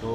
2,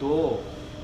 2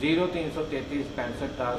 0333 65 10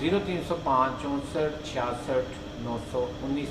0305 64 66 919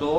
2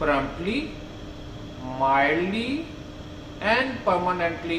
promptly, mildly and permanently।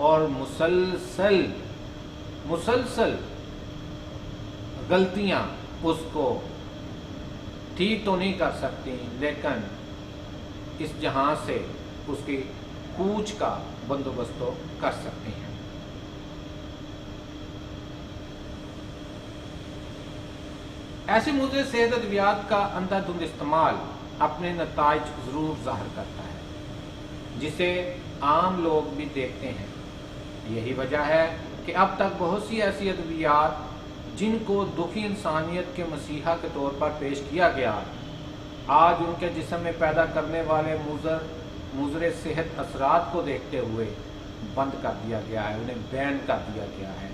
اور مسلسل غلطیاں اس کو ٹھیک تو نہیں کر سکتی، لیکن اس جہاں سے اس کی کوچ کا بندوبست تو کر سکتی ہیں۔ ایسی مضر صحت ادویات کا اندھا دھند استعمال اپنے نتائج ضرور ظاہر کرتا ہے، جسے عام لوگ بھی دیکھتے ہیں۔ یہی وجہ ہے کہ اب تک بہت سی ایسی ادویات جن کو دکھی انسانیت کے مسیحا کے طور پر پیش کیا گیا، آج ان کے جسم میں پیدا کرنے والے مضر صحت اثرات کو دیکھتے ہوئے بند کر دیا گیا ہے، انہیں بین کر دیا گیا ہے۔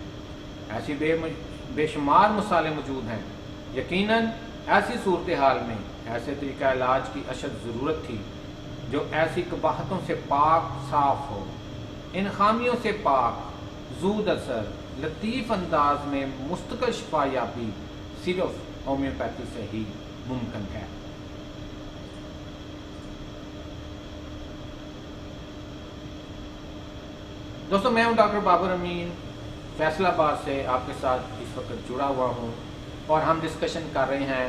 ایسی بے شمار مثالیں موجود ہیں۔ یقیناً ایسی صورتحال میں ایسے طریقہ علاج کی اشد ضرورت تھی جو ایسی قباحتوں سے پاک صاف ہو، ان خامیوں سے پاک، زود اثر، لطیف انداز میں مستقل شفا یابی صرف ہومیوپیتھی سے ہی ممکن ہے۔ دوستو، میں ہوں ڈاکٹر بابر امین، فیصل آباد سے آپ کے ساتھ اس وقت جڑا ہوا ہوں، اور ہم ڈسکشن کر رہے ہیں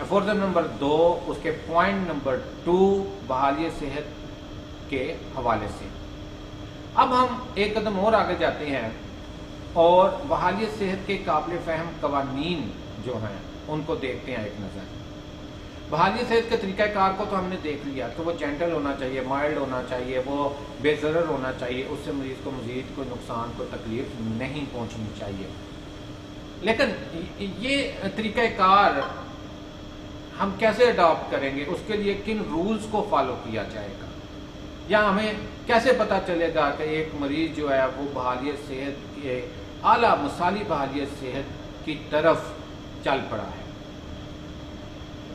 افورزم نمبر 2، اس کے پوائنٹ نمبر 2، بحالی صحت کے حوالے سے۔ اب ہم ایک قدم اور آگے جاتے ہیں اور بحالی صحت کے قابل فہم قوانین جو ہیں ان کو دیکھتے ہیں ایک نظر۔ بحالی صحت کے طریقہ کار کو تو ہم نے دیکھ لیا کہ وہ جینٹل ہونا چاہیے، مائلڈ ہونا چاہیے، وہ بے ضرر ہونا چاہیے، اس سے مریض کو مزید کوئی نقصان، کوئی تکلیف نہیں پہنچنی چاہیے۔ لیکن یہ طریقہ کار ہم کیسے اڈاپٹ کریں گے، اس کے لیے کن رولز کو فالو کیا جائے گا، یا ہمیں کیسے پتہ چلے گا کہ ایک مریض جو ہے وہ بحالی صحت کے اعلیٰ مثالی بحالی صحت کی طرف چل پڑا ہے؟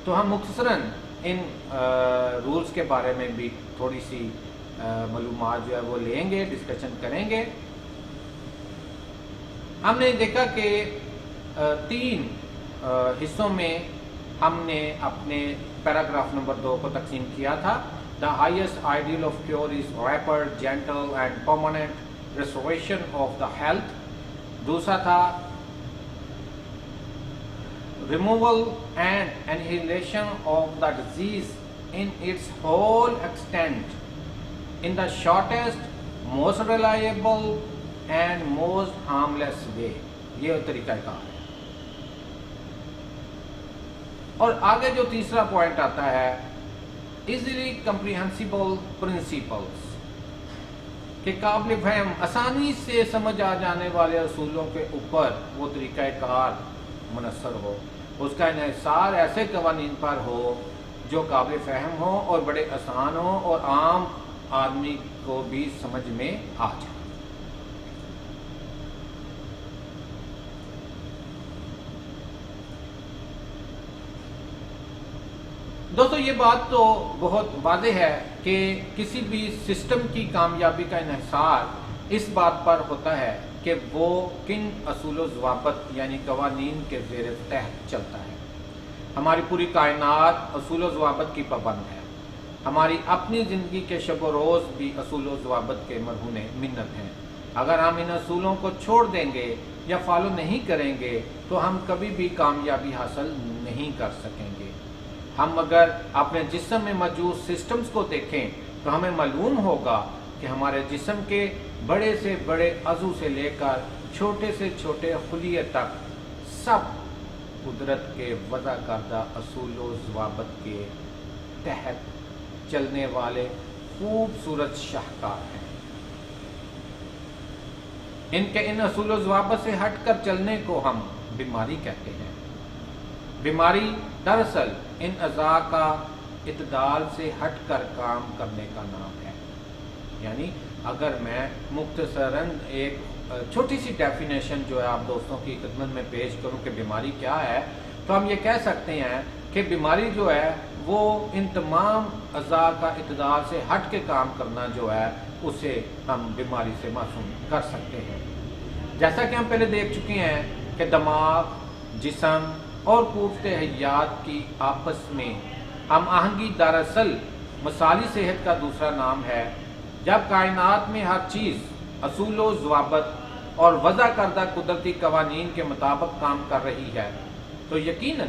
تو ہم مختصراً ان رولز کے بارے میں بھی تھوڑی سی معلومات جو ہے وہ لیں گے، ڈسکشن کریں گے۔ ہم نے دیکھا کہ 3 حصوں میں ہم نے اپنے پیراگراف نمبر 2 کو تقسیم کیا تھا۔ The highest ideal of cure is rapid, gentle and permanent restoration of the health۔ دوسرا تھا removal and annihilation of the disease in its whole extent in the shortest, most reliable and most harmless way۔ یہ طریقہ کار ہے۔ اور آگے جو تیسرا point آتا ہے easily comprehensible principles، کہ قابل فہم، آسانی سے سمجھ آ جانے والے اصولوں کے اوپر وہ طریقہ کار منحصر ہو، اس کا انحصار ایسے قوانین پر ہو جو قابل فہم ہو اور بڑے آسان ہو اور عام آدمی کو بھی سمجھ میں آ جائے۔ دوستو، یہ بات تو بہت واضح ہے کہ کسی بھی سسٹم کی کامیابی کا انحصار اس بات پر ہوتا ہے کہ وہ کن اصول و ضوابط یعنی قوانین کے زیر تحت چلتا ہے۔ ہماری پوری کائنات اصول و ضوابط کی پابند ہے۔ ہماری اپنی زندگی کے شب و روز بھی اصول و ضوابط کے مرہون منت ہیں۔ اگر ہم ان اصولوں کو چھوڑ دیں گے یا فالو نہیں کریں گے تو ہم کبھی بھی کامیابی حاصل نہیں کر سکیں گے۔ ہم اگر اپنے جسم میں موجود سسٹمز کو دیکھیں تو ہمیں معلوم ہوگا کہ ہمارے جسم کے بڑے سے بڑے عضو سے لے کر چھوٹے سے چھوٹے خلیے تک سب قدرت کے وضع کردہ اصول و ضوابط کے تحت چلنے والے خوبصورت شاہکار ہیں۔ ان اصول و ضوابط سے ہٹ کر چلنے کو ہم بیماری کہتے ہیں۔ بیماری دراصل ان اعضاء کا اعتدال سے ہٹ کر کام کرنے کا نام ہے۔ یعنی اگر میں مختصراً ایک چھوٹی سی ڈیفینیشن جو ہے آپ دوستوں کی خدمت میں پیش کروں کہ بیماری کیا ہے، تو ہم یہ کہہ سکتے ہیں کہ بیماری جو ہے وہ ان تمام اعضاء کا اعتدال سے ہٹ کے کام کرنا جو ہے اسے ہم بیماری سے معصوم کر سکتے ہیں۔ جیسا کہ ہم پہلے دیکھ چکے ہیں کہ دماغ، جسم اور قوت حیات کی آپس میں ہم آہنگی دراصل مثالی صحت کا دوسرا نام ہے۔ جب کائنات میں ہر چیز اصول و ضوابط اور وضع کردہ قدرتی قوانین کے مطابق کام کر رہی ہے تو یقیناً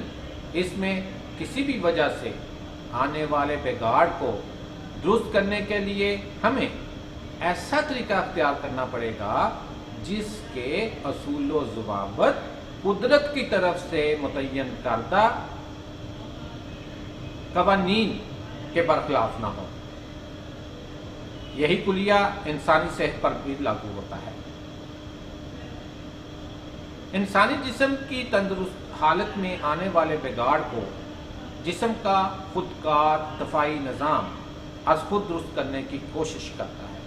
اس میں کسی بھی وجہ سے آنے والے بگاڑ کو درست کرنے کے لیے ہمیں ایسا طریقہ اختیار کرنا پڑے گا جس کے اصول و ضوابط قدرت کی طرف سے متعین کردہ قوانین کے برخلاف نہ ہو۔ یہی کلیہ انسانی صحت پر بھی لاگو ہوتا ہے۔ انسانی جسم کی تندرست حالت میں آنے والے بگاڑ کو جسم کا خودکار دفاعی نظام از خود درست کرنے کی کوشش کرتا ہے۔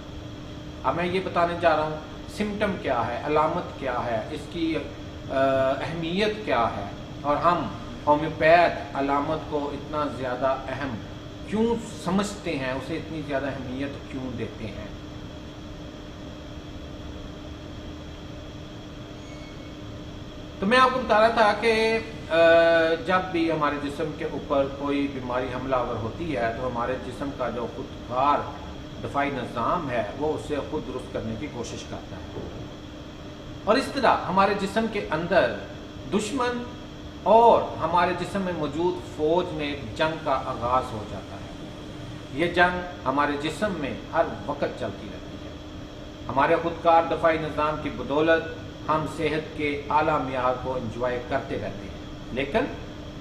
اب میں یہ بتانے جا رہا ہوں سمٹم کیا ہے، علامت کیا ہے، اس کی اہمیت کیا ہے، اور ہم ہومیوپیتھ علامت کو اتنا زیادہ اہم کیوں سمجھتے ہیں، اسے اتنی زیادہ اہمیت کیوں دیتے ہیں۔ تو میں آپ کو بتا رہا تھا کہ جب بھی ہمارے جسم کے اوپر کوئی بیماری حملہ آور ہوتی ہے تو ہمارے جسم کا جو خودکار دفاعی نظام ہے وہ اسے خود درست کرنے کی کوشش کرتا ہے، اور اس طرح ہمارے جسم کے اندر دشمن اور ہمارے جسم میں موجود فوج میں جنگ کا آغاز ہو جاتا ہے۔ یہ جنگ ہمارے جسم میں ہر وقت چلتی رہتی ہے۔ ہمارے خودکار دفاعی نظام کی بدولت ہم صحت کے اعلیٰ معیار کو انجوائے کرتے رہتے ہیں، لیکن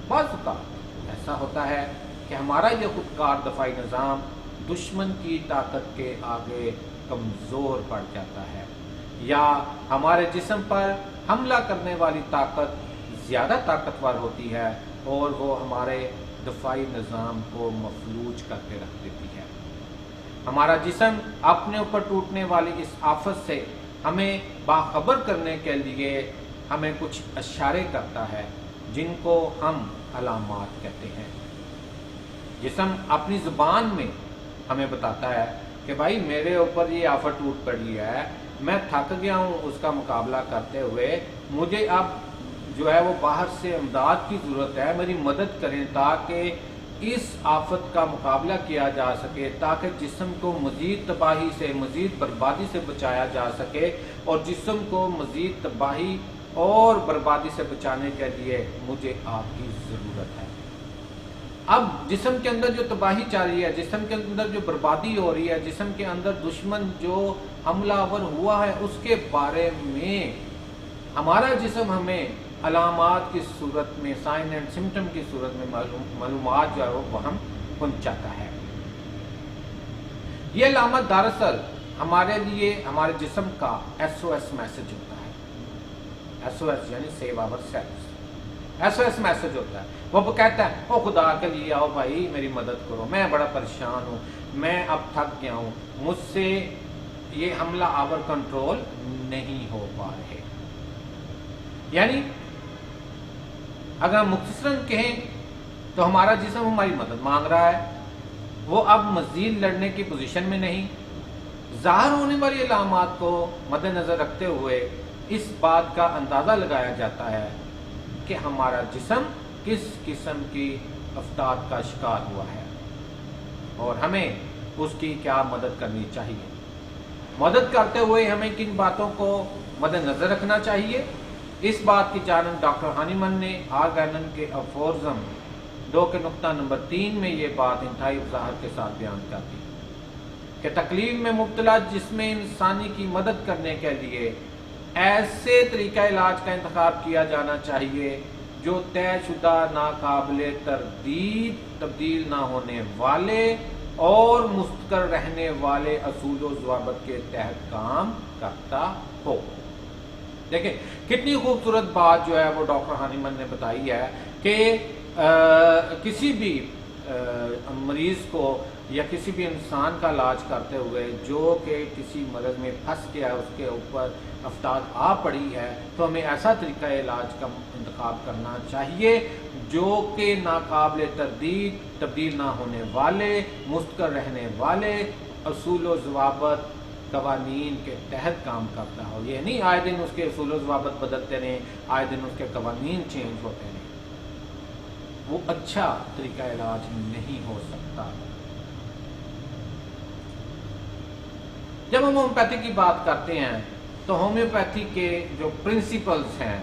بعض اوقات ایسا ہوتا ہے کہ ہمارا یہ خودکار دفاعی نظام دشمن کی طاقت کے آگے کمزور پڑ جاتا ہے، یا ہمارے جسم پر حملہ کرنے والی طاقت زیادہ طاقتور ہوتی ہے اور وہ ہمارے دفاعی نظام کو مفلوج کر کے رکھ دیتی ہے۔ ہمارا جسم اپنے اوپر ٹوٹنے والی اس آفت سے ہمیں باخبر کرنے کے لیے ہمیں کچھ اشارے کرتا ہے جن کو ہم علامات کہتے ہیں۔ جسم اپنی زبان میں ہمیں بتاتا ہے کہ بھائی میرے اوپر یہ آفت ٹوٹ پڑی ہے، میں تھک گیا ہوں اس کا مقابلہ کرتے ہوئے، مجھے اب جو ہے وہ باہر سے امداد کی ضرورت ہے، میری مدد کریں تاکہ اس آفت کا مقابلہ کیا جا سکے، تاکہ جسم کو مزید تباہی سے، مزید بربادی سے بچایا جا سکے، اور جسم کو مزید تباہی اور بربادی سے بچانے کے لیے مجھے آپ کی ضرورت ہے۔ اب جسم کے اندر جو تباہی چل رہی ہے، جسم کے اندر جو بربادی ہو رہی ہے، جسم کے اندر دشمن جو حملہ آور ہوا ہے، اس کے بارے میں ہمارا جسم ہمیں علامات کی صورت میں، سائن اینڈ سمٹم کی صورت میں معلومات جو ہے وہ ہم پہنچاتا ہے۔ یہ علامت دراصل ہمارے لیے ہمارے جسم کا SOS میسج ہوتا ہے۔ SOS یعنی save our souls, SOS message ہوتا ہے۔ وہ کہتا ہے او خدا کے لیے آؤ بھائی میری مدد کرو، میں بڑا پریشان ہوں، میں اب تھک گیا ہوں، مجھ سے یہ حملہ آور کنٹرول نہیں ہو پا رہے۔ یعنی اگر ہم مختصراً کہیں تو ہمارا جسم ہماری مدد مانگ رہا ہے، وہ اب مزید لڑنے کی پوزیشن میں نہیں۔ ظاہر ہونے والی علامات کو مد نظر رکھتے ہوئے اس بات کا اندازہ لگایا جاتا ہے کہ ہمارا جسم کس قسم کی آفات کا شکار ہوا ہے اور ہمیں اس کی کیا مدد کرنی چاہیے۔ مدد کرتے ہوئے ہمیں کن باتوں کو مد نظر رکھنا چاہیے، اس بات کی جانب ڈاکٹر ہانیمن نے آرگینن کے افورزم 2 کے نقطہ نمبر 3 میں یہ بات انتہائی وضاحت کے ساتھ بیان کرتی کہ تکلیف میں مبتلا جسم انسانی کی مدد کرنے کے لیے ایسے طریقہ علاج کا انتخاب کیا جانا چاہیے جو طے شدہ، ناقابل تردید، تبدیل نہ ہونے والے اور مستقر رہنے والے اصول و ضوابط کے تحت کام کرتا ہو۔ دیکھیں کتنی خوبصورت بات جو ہے وہ ڈاکٹر ہانیمن نے بتائی ہے کہ کسی بھی مریض کو یا کسی بھی انسان کا علاج کرتے ہوئے جو کہ کسی مرض میں پھنس گیا، اس کے اوپر آفتاب آ پڑی ہے، تو ہمیں ایسا طریقہ علاج کا انتخاب کرنا چاہیے جو کہ ناقابل تردید، تبدیل نہ ہونے والے، مستقر رہنے والے اصول و ضوابط، قوانین کے تحت کام کرتا ہو۔ یہ نہیں آئے دن اس کے اصول و ضوابط بدلتے رہیں، آئے دن اس کے قوانین چینج ہوتے رہیں، وہ اچھا طریقہ علاج نہیں ہو سکتا۔ جب ہم ہومیوپیتھی کی بات کرتے ہیں تو ہومیوپیتھی کے جو پرنسپلز ہیں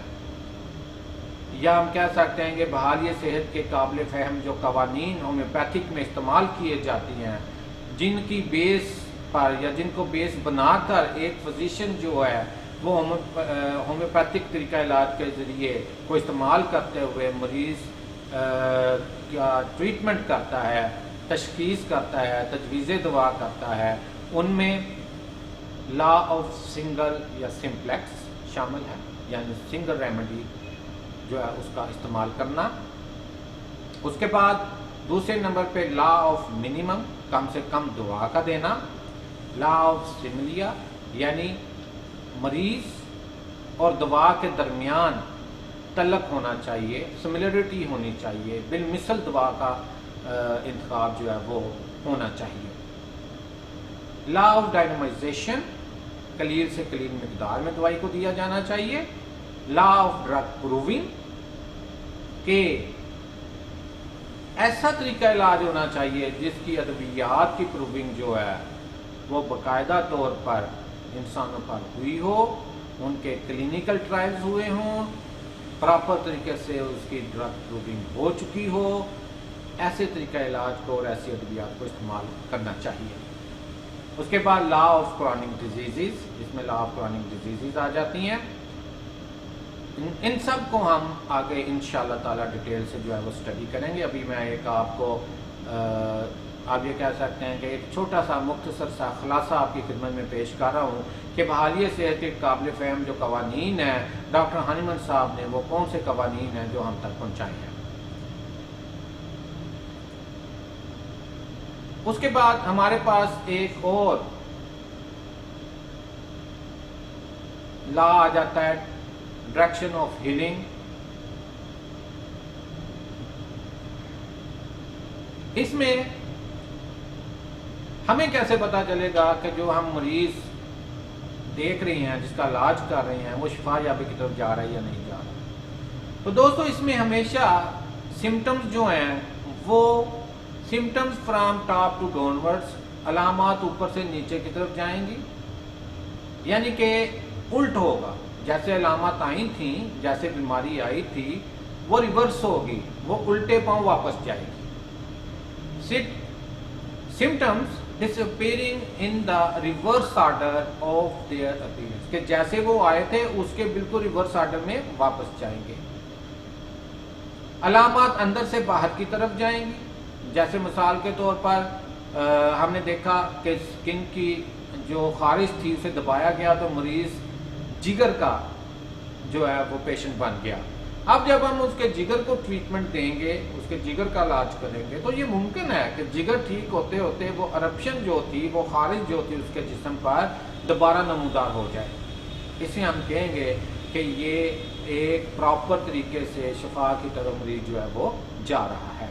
یا ہم کہہ سکتے ہیں کہ بحالی صحت کے قابل فہم جو قوانین ہومیوپیتھک میں استعمال کیے جاتی ہیں، جن کی بیس پر یا جن کو بیس بنا کر ایک فزیشین جو ہے وہ ہومیوپیتھک طریقہ علاج کے ذریعے کو استعمال کرتے ہوئے مریض کا ٹریٹمنٹ کرتا ہے، تشخیص کرتا ہے، تجویز دوا کرتا ہے، ان میں لا آف سنگل یا سمپلیکس شامل ہے، یعنی سنگل ریمیڈی جو ہے اس کا استعمال کرنا۔ اس کے بعد دوسرے نمبر پہ لا آف منیمم، کم سے کم دوا کا دینا، لا آف سملیا یعنی مریض اور دوا کے درمیان تعلق ہونا چاہیے، سملرٹی ہونی چاہیے، بالمثل دوا کا انتخاب جو ہے وہ ہونا چاہیے۔ لا آف ڈائنامائزیشن، قلیل سے قلیل مقدار میں دوائی کو دیا جانا چاہیے۔ لا آف ڈرگ پروونگ کہ ایسا طریقہ علاج ہونا چاہیے جس کی ادویات کی پروونگ جو ہے وہ باقاعدہ طور پر انسانوں پر ہوئی ہو، ان کے کلینکل ٹرائلز ہوئے ہوں، پراپر طریقے سے اس کی ڈرگ پروونگ ہو چکی ہو، ایسے طریقہ علاج کو اور ایسی ادویات کو استعمال کرنا چاہیے۔ اس کے بعد لا آف کرونک ڈیزیزز، جس میں لا آف کرونک ڈیزیزز آ جاتی ہیں۔ ان سب کو ہم آگے انشاءاللہ تعالی ڈیٹیل سے جو ہے وہ اسٹڈی کریں گے۔ ابھی میں ایک آپ کو آپ یہ کہہ سکتے ہیں کہ ایک چھوٹا سا مختصر سا خلاصہ آپ کی خدمت میں پیش کر رہا ہوں کہ بحالی صحت کے قابل فہم جو قوانین ہیں ڈاکٹر ہانیمن صاحب نے وہ کون سے قوانین ہیں جو ہم تک پہنچائے ہیں۔ اس کے بعد ہمارے پاس ایک اور لا آ جاتا ہے، ڈائریکشن آف ہیلنگ۔ اس میں ہمیں کیسے پتا چلے گا کہ جو ہم مریض دیکھ رہے ہیں، جس کا علاج کر رہے ہیں، وہ شفا یابی کی طرف جا رہا ہے یا نہیں جا رہا؟ تو دوستو اس میں ہمیشہ سمٹمز جو ہیں وہ سمٹمز فرام ٹاپ ٹو ڈاؤنورڈز، علامات اوپر سے نیچے کی طرف جائیں گی، یعنی کہ الٹ ہوگا، جیسے علامات آئی تھیں، جیسے بیماری آئی تھی وہ ریورس ہوگی، وہ الٹے پاؤں واپس جائے گی۔ symptoms disappearing in the reverse order of their appearance، کہ جیسے وہ آئے تھے اس کے بالکل ریورس آرڈر میں واپس جائیں گے۔ علامات اندر سے باہر کی طرف جائیں گی، جیسے مثال کے طور پر ہم نے دیکھا کہ سکن کی جو خارش تھی اسے دبایا گیا تو مریض جگر کا جو ہے وہ پیشنٹ بن گیا۔ اب جب ہم اس کے جگر کو ٹریٹمنٹ دیں گے، اس کے جگر کا علاج کریں گے، تو یہ ممکن ہے کہ جگر ٹھیک ہوتے ہوتے وہ eruption جو تھی، وہ خارش جو تھی اس کے جسم پر دوبارہ نمودار ہو جائے۔ اسے ہم کہیں گے کہ یہ ایک پراپر طریقے سے شفا کی طرف مریض جو ہے وہ جا رہا ہے۔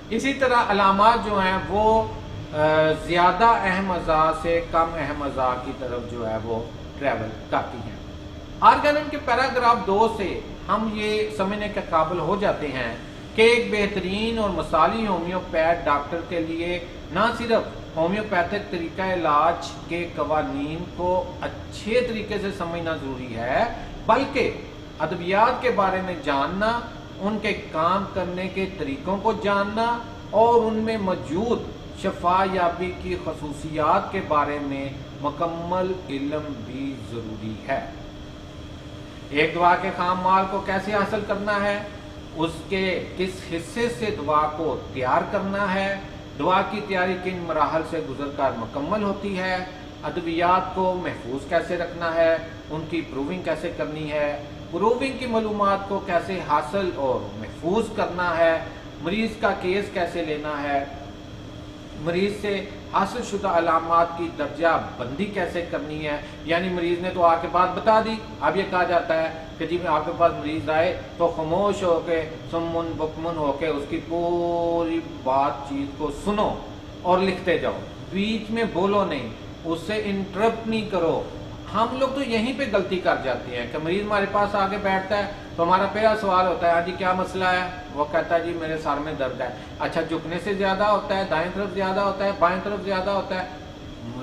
اسی طرح علامات جو ہیں وہ زیادہ اہم اعضاء سے کم اہم اعضاء کی طرف جو ہے وہ ٹریول کرتی ہیں۔ آرگنن کے پیراگراف 2 سے ہم یہ سمجھنے کے قابل ہو جاتے ہیں کہ ایک بہترین اور مثالی ہومیوپیتھ ڈاکٹر کے لیے نہ صرف ہومیوپیتھک طریقہ علاج کے قوانین کو اچھے طریقے سے سمجھنا ضروری ہے، بلکہ ادویات کے بارے میں جاننا، ان کے کام کرنے کے طریقوں کو جاننا اور ان میں موجود شفا یابی کی خصوصیات کے بارے میں مکمل علم بھی ضروری ہے۔ ایک دوا کے خام مال کو کیسے حاصل کرنا ہے، اس کے کس حصے سے دوا کو تیار کرنا ہے، دوا کی تیاری کن مراحل سے گزر کر مکمل ہوتی ہے، ادویات کو محفوظ کیسے رکھنا ہے، ان کی پروونگ کیسے کرنی ہے، پروونگ کی معلومات کو کیسے حاصل اور محفوظ کرنا ہے، مریض کا کیس کیسے لینا ہے، مریض سے حاصل شدہ علامات کی درجہ بندی کیسے کرنی ہے، یعنی مریض نے تو آ کے بات بتا دی، اب یہ کہا جاتا ہے کہ جی آپ کے پاس مریض آئے تو خاموش ہو کے سمن بکمن ہو کے اس کی پوری بات چیت کو سنو اور لکھتے جاؤ، بیچ میں بولو نہیں، اس سے انٹرپٹ نہیں کرو۔ ہم لوگ تو یہیں پہ غلطی کر جاتے ہیں کہ مریض ہمارے پاس آ کے بیٹھتا ہے تو ہمارا پہلا سوال ہوتا ہے ہاں جی کیا مسئلہ ہے، وہ کہتا ہے جی میرے سر میں درد ہے۔ اچھا جھکنے سے زیادہ ہوتا ہے، دائیں طرف زیادہ ہوتا ہے، بائیں طرف زیادہ ہوتا ہے؟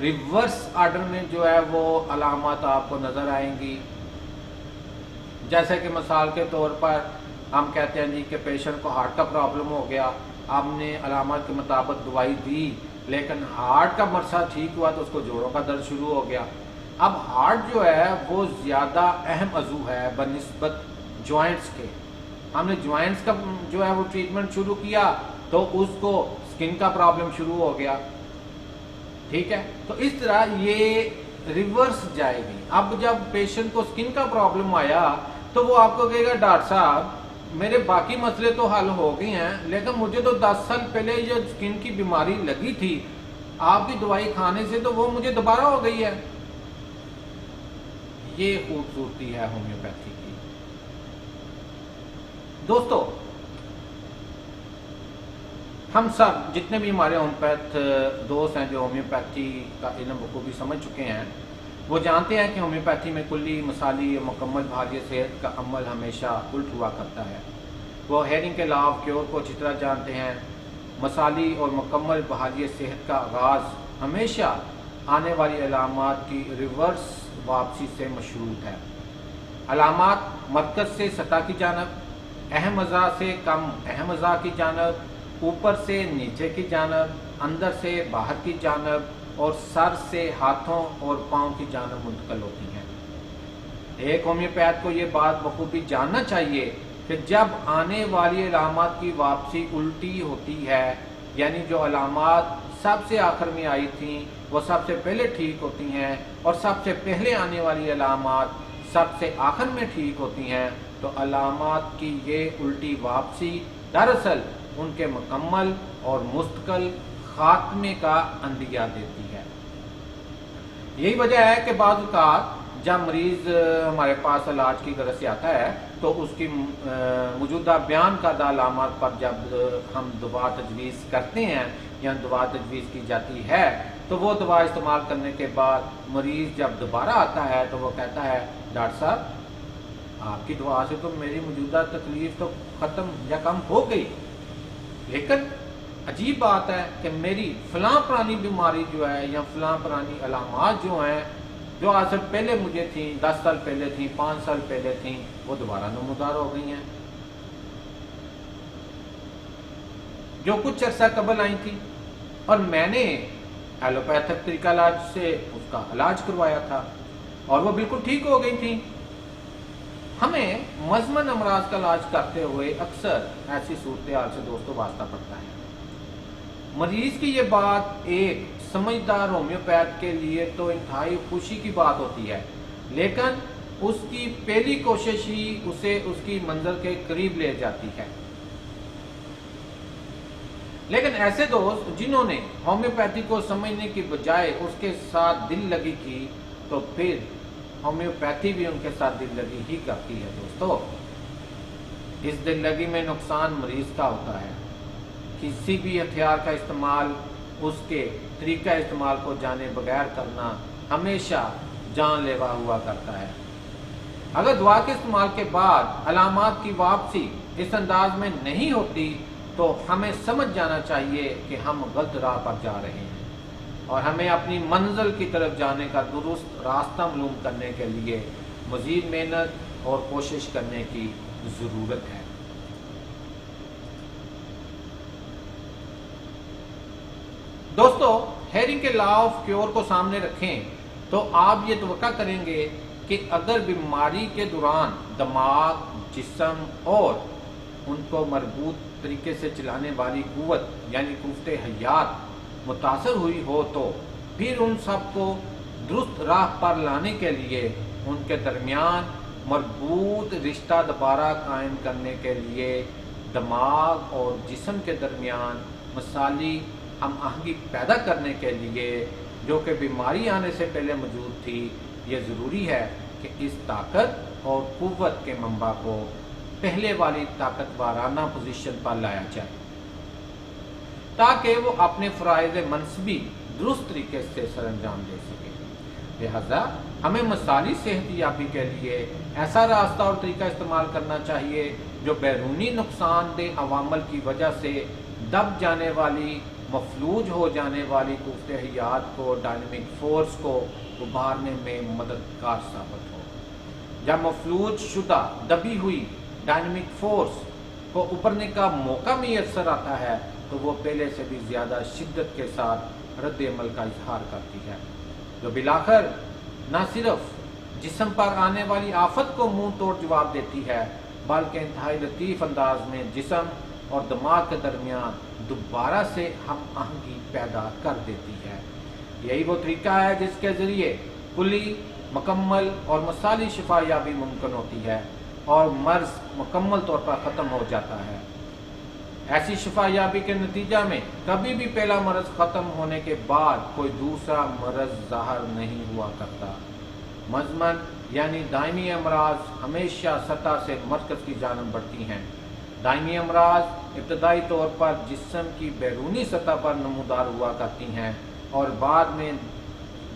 ریورس آرڈر میں جو ہے وہ علامات آپ کو نظر آئیں گی. جیسے کہ مثال کے طور پر ہم کہتے ہیں جی کہ پیشنٹ کو ہارٹ کا پرابلم ہو گیا، آپ نے علامات کے مطابق دوائی دی، لیکن ہارٹ کا مرثا ٹھیک ہوا تو اس کو جوڑوں کا درد شروع ہو گیا. اب ہارٹ جو ہے وہ زیادہ اہم عضو ہے بنسبت جوائنٹس کے. ہم نے جوائنٹس کا جو ہے وہ ٹریٹمنٹ شروع کیا تو اس کو سکن کا پرابلم شروع ہو گیا. ٹھیک ہے، تو اس طرح یہ ریورس جائے گی. اب جب پیشنٹ کو سکن کا پرابلم آیا تو وہ آپ کو کہے گا ڈاکٹر صاحب میرے باقی مسئلے تو حل ہو گئے ہیں، لیکن مجھے تو 10 سال پہلے جو سکن کی بیماری لگی تھی آپ کی دوائی کھانے سے تو وہ مجھے دوبارہ ہو گئی ہے. یہ خوبصورتی ہے ہومیوپیتھی کی. دوستو، ہم سب جتنے بھی ہمارے ہومیوپیتھ دوست ہیں جو ہومیوپیتھی کا علم بخوبی سمجھ چکے ہیں، وہ جانتے ہیں کہ ہومیوپیتھی میں کلی، مثالی اور مکمل بحالی صحت کا عمل ہمیشہ الٹ ہوا کرتا ہے. وہ ہیرنگ کے لا آف کیور کو اچھی طرح جانتے ہیں. مثالی اور مکمل بحالی صحت کا آغاز ہمیشہ آنے والی علامات کی ریورس واپسی سے مشروط ہے. علامات مرکز سے سطح کی جانب، اہم اعضاء سے کم اہم اعضاء کی جانب، اوپر سے نیچے کی جانب، اندر سے باہر کی جانب اور سر سے ہاتھوں اور پاؤں کی جانب منتقل ہوتی ہیں. ایک ہومیوپیتھ کو یہ بات بخوبی جاننا چاہیے کہ جب آنے والی علامات کی واپسی الٹی ہوتی ہے، یعنی جو علامات سب سے آخر میں آئی تھیں وہ سب سے پہلے ٹھیک ہوتی ہیں اور سب سے پہلے آنے والی علامات سب سے آخر میں ٹھیک ہوتی ہیں، تو علامات کی یہ الٹی واپسی دراصل ان کے مکمل اور مستقل خاتمے کا اندیہ دیتی ہے. یہی وجہ ہے کہ بعض اوقات جب مریض ہمارے پاس علاج کی غرض سے آتا ہے تو اس کی موجودہ بیان کردہ علامات پر جب ہم دوا تجویز کرتے ہیں یا دوا تجویز کی جاتی ہے تو وہ دوا استعمال کرنے کے بعد مریض جب دوبارہ آتا ہے تو وہ کہتا ہے ڈاکٹر صاحب آپ کی دوا سے تو میری موجودہ تکلیف تو ختم یا کم ہو گئی، لیکن عجیب بات ہے کہ میری فلاں پرانی بیماری جو ہے یا فلاں پرانی علامات جو ہیں جو آج سے پہلے مجھے تھیں، 10 سال پہلے تھیں، 5 سال پہلے تھیں، وہ دوبارہ نمودار ہو گئی ہیں. جو کچھ عرصہ قبل آئی تھی اور میں نے ایلوپیتھک طریقہ علاج سے اس کا علاج کروایا تھا اور وہ بالکل ٹھیک ہو گئی تھیں. ہمیں مزمن امراض کا علاج کرتے ہوئے اکثر ایسی صورتحال سے دوستوں واسطہ پڑتا ہے. مریض کی یہ بات ایک سمجھدار ہومیوپیتھ کے لیے تو انتہائی خوشی کی بات ہوتی ہے، لیکن اس کی پہلی کوشش ہی اسے اس کی منزل کے قریب لے جاتی ہے. لیکن ایسے دوست جنہوں نے ہومیوپیتھی کو سمجھنے کی بجائے اس کے ساتھ دل لگی کی تو پھر ہومیوپیتھی بھی ان کے ساتھ دل لگی ہی کرتی ہے. دوستو، اس دل لگی میں نقصان مریض کا ہوتا ہے. کسی بھی ہتھیار کا استعمال اس کے طریقہ استعمال کو جانے بغیر کرنا ہمیشہ جان لیوا ہوا کرتا ہے. اگر دوا کے استعمال کے بعد علامات کی واپسی اس انداز میں نہیں ہوتی تو ہمیں سمجھ جانا چاہیے کہ ہم غلط راہ پر جا رہے ہیں اور ہمیں اپنی منزل کی طرف جانے کا درست راستہ معلوم کرنے کے لیے مزید محنت اور کوشش کرنے کی ضرورت ہے. دوستو، ہیرنگ کے لا آف کیور کو سامنے رکھیں تو آپ یہ توقع کریں گے کہ اگر بیماری کے دوران دماغ، جسم اور ان کو مربوط طریقے سے چلانے والی قوت یعنی قوت حیات متاثر ہوئی ہو تو پھر ان سب کو درست راہ پر لانے کے لیے ان کے درمیان مربوط رشتہ دوبارہ قائم کرنے کے لیے دماغ اور جسم کے درمیان مثالی ہم آہنگی پیدا کرنے کے لیے جو کہ بیماری آنے سے پہلے موجود تھی، یہ ضروری ہے کہ اس طاقت اور قوت کے منبع کو پہلے والی طاقتورانہ پوزیشن پر لایا جائے تاکہ وہ اپنے فرائض منصبی درست طریقے سے سر انجام دے سکے. لہذا ہمیں مثالی صحت یابی کے لیے ایسا راستہ اور طریقہ استعمال کرنا چاہیے جو بیرونی نقصان دہ عوامل کی وجہ سے دب جانے والی مفلوج ہو جانے والی قوت حیات کو، ڈائنامک فورس کو ابھارنے میں مددگار ثابت ہو۔ جب مفلوج شدہ دبی ہوئی ڈائنامک فورس کو ابھرنے کا موقع میسر آتا ہے تو وہ پہلے سے بھی زیادہ شدت کے ساتھ رد عمل کا اظہار کرتی ہے، جو بالآخر نہ صرف جسم پر آنے والی آفت کو منہ توڑ جواب دیتی ہے بلکہ انتہائی لطیف انداز میں جسم اور دماغ کے درمیان دوبارہ سے ہم آہنگی پیدا کر دیتی ہے۔ یہی وہ طریقہ ہے جس کے ذریعے کلی، مکمل اور مثالی شفا یابی ممکن ہوتی ہے اور مرض مکمل طور پر ختم ہو جاتا ہے۔ ایسی شفا یابی کے نتیجہ میں کبھی بھی پہلا مرض ختم ہونے کے بعد کوئی دوسرا مرض ظاہر نہیں ہوا کرتا۔ مزمن یعنی دائمی امراض ہمیشہ سطح سے مرکز کی جانب بڑھتی ہیں۔ دائمی امراض ابتدائی طور پر جسم کی بیرونی سطح پر نمودار ہوا کرتی ہیں اور بعد میں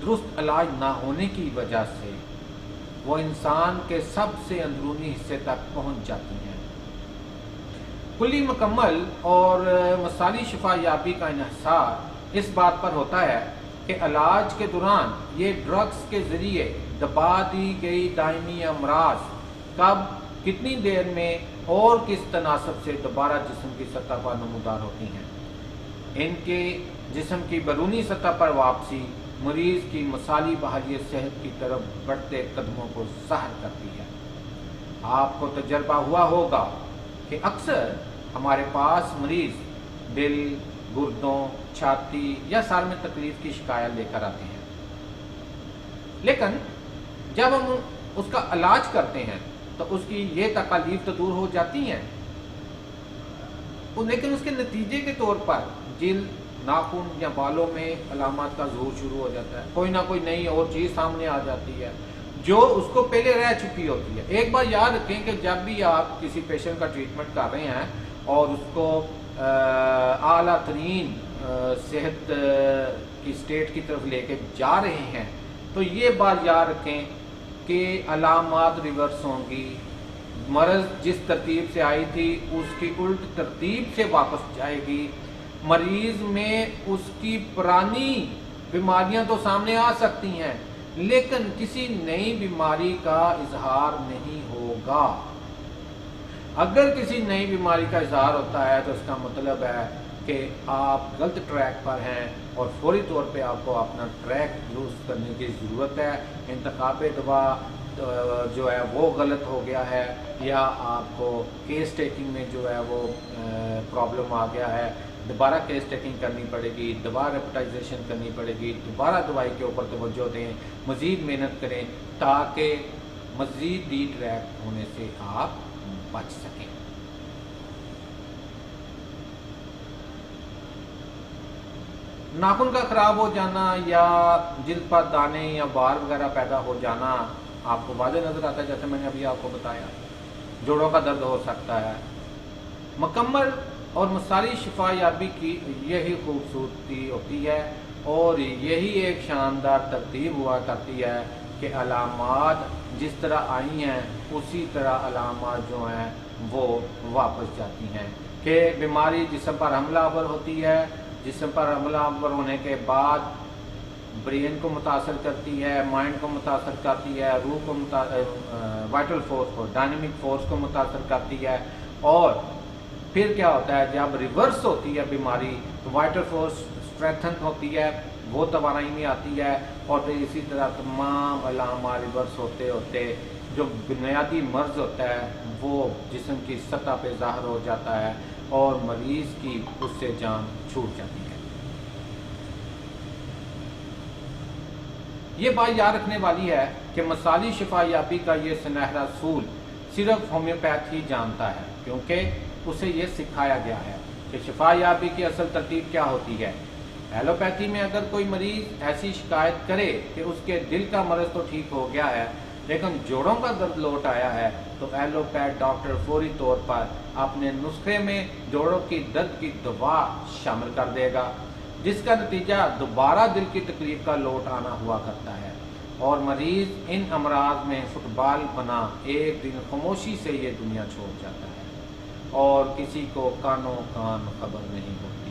درست علاج نہ ہونے کی وجہ سے وہ انسان کے سب سے اندرونی حصے تک پہنچ جاتی ہیں۔ کلی، مکمل اور مثالی شفا یابی کا انحصار اس بات پر ہوتا ہے کہ علاج کے دوران یہ ڈرگز کے ذریعے دبا دی گئی دائمی امراض کب، کتنی دیر میں اور کس تناسب سے دوبارہ جسم کی سطح پر نمودار ہوتی ہیں۔ ان کے جسم کی بیرونی سطح پر واپسی مریض کی مثالی بحالی صحت کی طرف بڑھتے قدموں کو ظاہر کرتی ہے۔ آپ کو تجربہ ہوا ہوگا کہ اکثر ہمارے پاس مریض دل، گردوں، چھاتی یا سر میں تکلیف کی شکایت لے کر آتے ہیں، لیکن جب ہم اس کا علاج کرتے ہیں تو اس کی یہ تکالیف تو دور ہو جاتی ہیں، لیکن اس کے نتیجے کے طور پر جلد، ناخن یا بالوں میں علامات کا ظہور شروع ہو جاتا ہے، کوئی نہ کوئی نئی اور چیز سامنے آ جاتی ہے جو اس کو پہلے رہ چکی ہوتی ہے۔ ایک بار یاد رکھیں کہ جب بھی آپ کسی پیشنٹ کا ٹریٹمنٹ کر رہے ہیں اور اس کو اعلیٰ ترین صحت کی سٹیٹ کی طرف لے کے جا رہے ہیں تو یہ بات یاد رکھیں کہ علامات ریورس ہوں گی، مرض جس ترتیب سے آئی تھی اس کی الٹ ترتیب سے واپس جائے گی، مریض میں اس کی پرانی بیماریاں تو سامنے آ سکتی ہیں لیکن کسی نئی بیماری کا اظہار نہیں ہوگا۔ اگر کسی نئی بیماری کا اظہار ہوتا ہے تو اس کا مطلب ہے کہ آپ غلط ٹریک پر ہیں اور فوری طور پہ آپ کو اپنا ٹریک درست کرنے کی ضرورت ہے۔ انتخاب دوا جو ہے وہ غلط ہو گیا ہے یا آپ کو کیس ٹیکنگ میں جو ہے وہ پرابلم آ گیا ہے، دوبارہ کیس ٹیکنگ کرنی پڑے گی، دوبارہ ریپٹائزیشن کرنی پڑے گی، دوبارہ دوائی کے اوپر توجہ دیں، مزید محنت کریں تاکہ مزید ڈی ٹریک ہونے سے آپ بچ سکیں۔ ناخن کا خراب ہو جانا یا جلد پر دانے یا بار وغیرہ پیدا ہو جانا آپ کو واضح نظر آتا ہے، جیسے میں نے ابھی آپ کو بتایا۔ جوڑوں کا درد ہو سکتا ہے۔ مکمل اور مثالی شفا یابی کی یہی خوبصورتی ہوتی ہے اور یہی ایک شاندار ترتیب ہوا کرتی ہے کہ علامات جس طرح آئی ہیں اسی طرح علامات جو ہیں وہ واپس جاتی ہیں، کہ بیماری جسم پر حملہ آور ہوتی ہے، جسم پر حملہ آور ہونے کے بعد برین کو متاثر کرتی ہے، مائنڈ کو متاثر کرتی ہے، روح کو وائٹل فورس کو، ڈائنامک فورس کو متاثر کرتی ہے، اور پھر کیا ہوتا ہے جب ریورس ہوتی ہے بیماری تو وائٹل فورس اسٹریتھن ہوتی ہے، وہ توانائی میں آتی ہے، اور پھر اسی طرح تمام علامات ریورس ہوتے ہوتے جو بنیادی مرض ہوتا ہے وہ جسم کی سطح پہ ظاہر ہو جاتا ہے اور مریض کی اس سے جان چھوٹ جاتی ہے۔ یہ بات یاد رکھنے والی ہے کہ مثالی شفا یابی کا یہ سنہرا اصول صرف ہومیوپیتھ ہی جانتا ہے، کیونکہ اسے یہ سکھایا گیا ہے کہ شفا یابی کی اصل ترتیب کیا ہوتی ہے۔ ایلوپیتھی میں اگر کوئی مریض ایسی شکایت کرے کہ اس کے دل کا مرض تو ٹھیک ہو گیا ہے لیکن جوڑوں کا درد لوٹ آیا ہے تو ایلوپیتھ ڈاکٹر فوری طور پر اپنے نسخے میں جوڑوں کی درد کی دوا شامل کر دے گا، جس کا نتیجہ دوبارہ دل کی تکلیف کا لوٹ آنا ہوا کرتا ہے اور مریض ان امراض میں فٹ بال بنا ایک دن خاموشی سے یہ دنیا چھوڑ جاتا ہے اور کسی کو کانوں کان خبر نہیں ہوتی